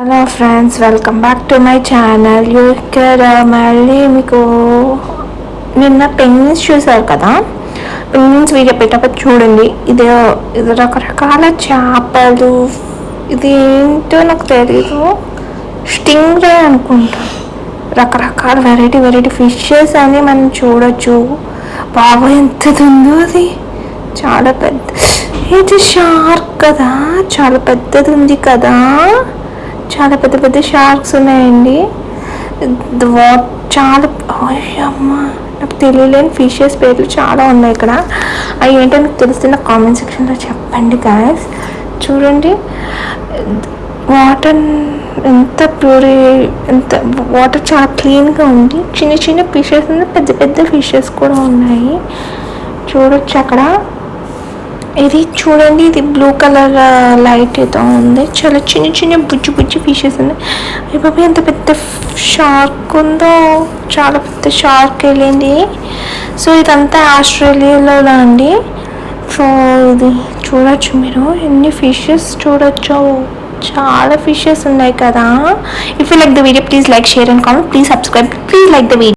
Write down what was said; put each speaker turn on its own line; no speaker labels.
Hello friends, welcome back to my channel. ఇక్కడ మళ్ళీ మీకు నిన్న పెంగ్విన్స్ చూసారు కదా. పెంగ్విన్స్ వీడియో పెట్టకపోతే చూడండి. ఇది రకరకాల చేపలు, ఇది ఏంటో నాకు తెలీదు, స్టింగ్ రే అనుకుంటా. రకరకాల వెరైటీ ఫిషెస్ అని మనం చూడొచ్చు. బాబా ఎంత ఉందో అది, చాలా పెద్ద. ఇది షార్క్ కదా, చాలా పెద్దది ఉంది కదా. చాలా పెద్ద షార్క్స్ ఉన్నాయండి. చాలా అమ్మ, నాకు తెలియలేని ఫిషెస్ పేర్లు చాలా ఉన్నాయి ఇక్కడ. అవి ఏంటో మీకు తెలిస్తే నాకు కామెంట్ సెక్షన్లో చెప్పండి గాయస్. చూడండి వాటర్ ఎంత ఎంత వాటర్ చాలా క్లీన్గా ఉంది. చిన్న ఫిషెస్ ఉన్నాయి, పెద్ద ఫిషెస్ కూడా ఉన్నాయి. చూడొచ్చు అక్కడ. ఇది చూడండి, ఇది బ్లూ కలర్ లైట్ ఏదో ఉంది. చాలా చిన్న బుజ్జి ఫిషెస్ ఉన్నాయి. ఇప్పుడు ఎంత పెద్ద షార్క్ ఉందో, చాలా పెద్ద షార్క్ వెళ్ళింది. సో ఇదంతా ఆస్ట్రేలియాలో అండి. సో ఇది చూడొచ్చు మీరు, ఎన్ని ఫిషెస్ చూడొచ్చు, చాలా ఫిషెస్ ఉన్నాయి కదా. If you like the video, please like, share and comment. Please subscribe, please like the video.